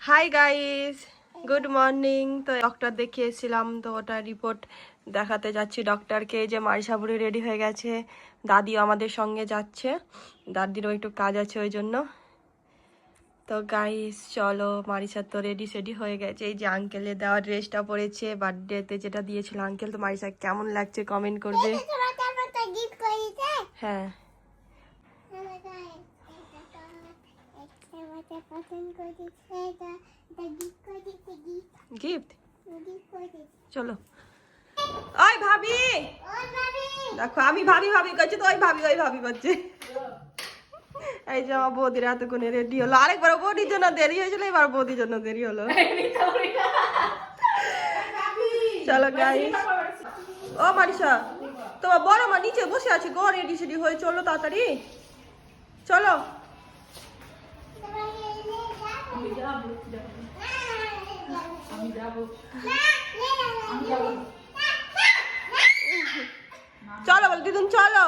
Hi guys, good morning. তো doctor দেখিয়েছিলাম, তো ওটা রিপোর্ট দেখাতে যাচ্ছি ডক্টরকে। যে মারিসা বুড়ি রেডি হয়ে গেছে, দাদিও আমাদের সঙ্গে যাচ্ছে, দাদিরও একটু কাজ আছে ওই জন্য। তো গাইস চলো, মারিসা তো রেডি সেডি হয়ে গেছে। এই যে আঙ্কেলের দেওয়া ড্রেসটা পরেছে, বার্থডেতে যেটা দিয়েছিল আঙ্কেল। তো মারিসা কেমন লাগছে কমেন্ট করবে। হ্যাঁ, গিফট চলো। ওই ভাবি, দেখো আমি ভাবি ভাবি করছি, তো ওই ভাবি করছে। এই যে আমার বৌদির এতক্ষণে রেডি হলো। আরেকবার বৌদির জন্য দেরি হয়েছিল, এবার বৌদির জন্য দেরি হলো। চলো গাইস। ও মারিসা, তোমার বড় মা নিচে বসে আছে গো, রেডি সেডি হয়ে চলো তাড়াতাড়ি চলো। চলো বল দিদুন, চলো।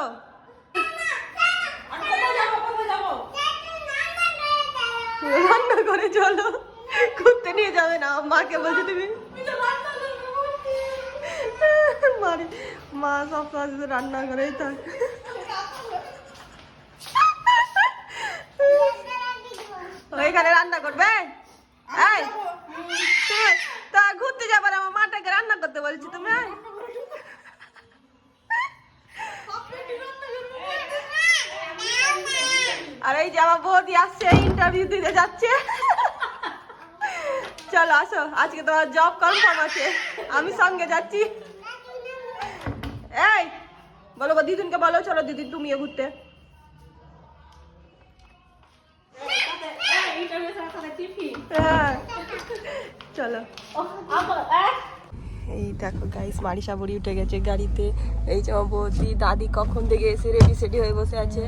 রান্না করে চলো, ঘুরতে নিয়ে যাবে না। মাকে বলছি তুমি মা সব কাজ রান্না করেই থাক। ওইখানে রান্না করবে? এই তা ঘুরতে যাবার আমার মাটাকে রান্না করতে বলছি তুমি। আর এই যে আমার বৌদি আসছে, ইন্টারভিউ দিতে যাচ্ছে। চলো আসো, আজকে তোমার জব কনফার্ম আছে, আমি সঙ্গে যাচ্ছি। এই বলো দিদুনকে বলো, চলো দিদি তুমিও ঘুরতে। হ্যাঁ চলো। এই দেখো গাইস, মারিসা বুড়ি উঠে গেছে গাড়িতে। এই যে আমার বৌদি দাদি কখন থেকে এসে রেডি সেডি হয়ে বসে আছে।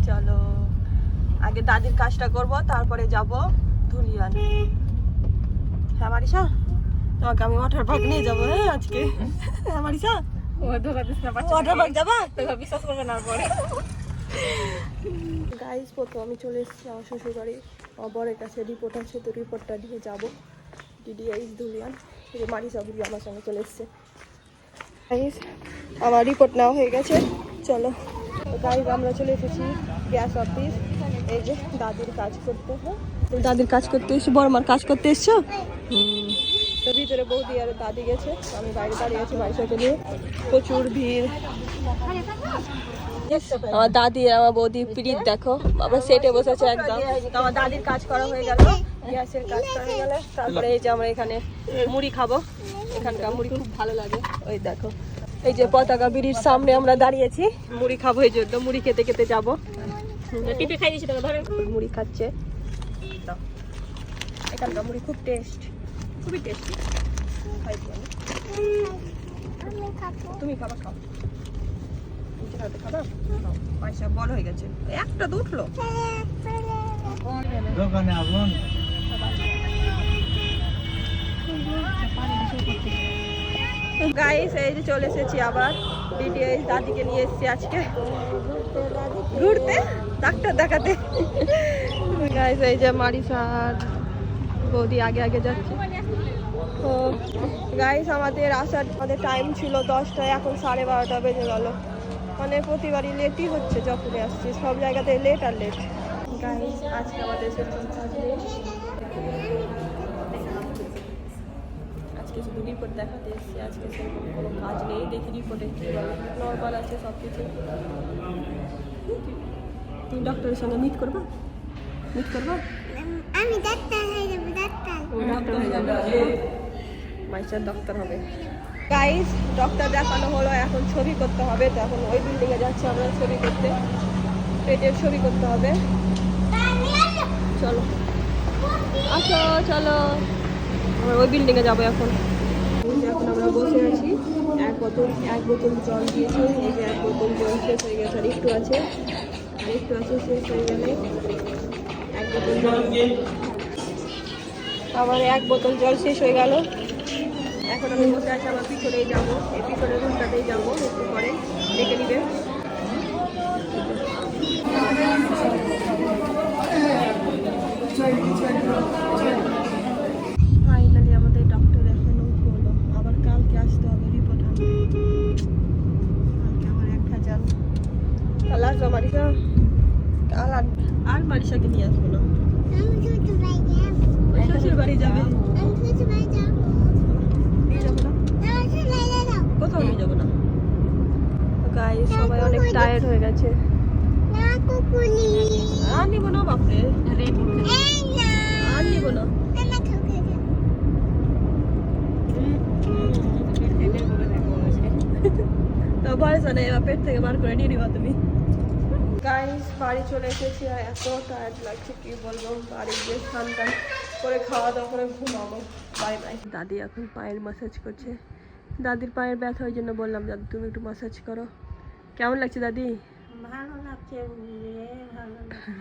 চলো আগে দাদির কাজটা করব, তারপরে যাব ধুলিয়ান। হ্যাঁ মারিসা, তোমাকে আমি ওয়াটার পার্ক নিয়ে যাবো। হ্যাঁ আজকে। হ্যাঁ মারিসা, ওয়াটার পার্ক যাবা? বিশ্বাস করবে না পরে। গাইস প্রথম আমি চলে এসেছি আমার শ্বশুর বাড়ি, আমার বরের কাছে রিপোর্ট আছে, তো রিপোর্টটা দিয়ে যাবো ডিডিএইচ ধুলিয়ান। মারিসা বুড়ি আমার সঙ্গে চলে এসছে। গাইস আমার রিপোর্ট নেওয়া হয়ে গেছে, চলো। গাইস আমরা চলে এসেছি গ্যাস অফিস। এই যে দাদির কাজ করতে, দাদির কাজ করতে এসছি। বড়মার কাজ করতে এসছো? তো ভিতরে বৌদি আর দাদি গেছে, আমি বাইরে দাঁড়িয়ে আছি মারিসাকে নিয়ে। প্রচুর ভিড়। আমার দাদি আর আমার বৌদি পিড়িত দেখো, আমরা সেটে বসেছে একদম। তো আমার দাদির কাজ করা হয়ে গেল, গ্যাসের কাজ করা হয়ে গেল। তারপরে এই যে আমরা এখানে মুড়ি খাবো, এখানকার মুড়ি খুব ভালো লাগে। ওই দেখো, এই যে পতাকা বিড়ির সামনে আমরা দাঁড়িয়েছি, মুড়ি খাবো। এই জন্য মুড়ি খেতে খেতে যাবো। টিপে খাই দিচ্ছি, মুড়ি খাচ্ছে। এখানকার মুড়ি খুব টেস্ট, খুবই টেস্টি। তুমি খাবা, খাও। পয়সা বড় হয়ে গেছে, একটা তো উঠলো। গাইস এই যে চলে এসেছি আবার ডিডিএইচ, দাদিকে নিয়ে এসেছি আজকে ঘুরতে, ডাক্তার দেখাতে। গাইস এই যে মারিসা আর বৌদি আগে আগে যাচ্ছে। তো গাইস আমাদের টাইম ছিল 10টায়, এখন 12:30 বেজে গেল। মানে প্রতিবারই লেটই হচ্ছে, যখনই আসছি সব জায়গাতে লেট আর লেট। গাইস আজকে আমাদের আজকে শুধু রিপোর্ট দেখাতে এসেছি, আজকে সেরকম কোনো কাজ নেই। দেখি রিপোর্টে কী বলে, নর্মাল আছে সব কিছু। তুমি ডক্টরের সঙ্গে মিট করবা? আমি ডাক্তার হয়ে যাবো। ডাক্তার হয়ে যাবে, মাইশার ডাক্তার হবে। গাইস ডক্টর দেখানো হলো, এখন ছবি করতে হবে। তো এখন ওই বিল্ডিংয়ে যাচ্ছি আমরা ছবি করতে, পেটের ছবি করতে হবে। চলো আসো, চলো আমরা ওই বিল্ডিংয়ে যাবো এখন। এখন আমরা বসে আছি, এক বোতল জল দিয়েছে। এই যে এক বোতল জল শেষ হয়ে গেছে, আর একটু আছে শেষ হয়ে গেলে এক বোতল জল। আবার এক বোতল জল শেষ হয়ে গেল। এখন আমি বসে আছি, আবার পিছনেই যাবো, এই পিছনের রুমটাতেই যাবো, একটু পরে ডেকে নিবে। আর মারিশাকে নিয়ে আসবো না, ওই শ্বশুর বাড়ি যাবে। নিয়ে যাবো না, কোথাও নিয়ে যাবো না। গাইস সবাই অনেক টায়ার্ড হয়ে গেছে। আর নিবো না বাপরে, আর নিবো না। তো ভয় জানে, এবার পেট থেকে বার করে নিয়ে নিবা তুমি। গাইস বাড়ি চলে এসেছি আর এত টায়ার্ড লাগছে কি বলবো। বাড়ি গিয়ে স্নান টান করে খাওয়া দাওয়া করে ঘুমাবো। Bye bye. দাদি এখন পায়ের মাসাজ করছে। দাদির পায়ের ব্যথা, ওই জন্য বললাম দাদি তুমি একটু মাসাজ করো। কেমন লাগছে দাদি? ভালো লাগছে, ভালো লাগছে।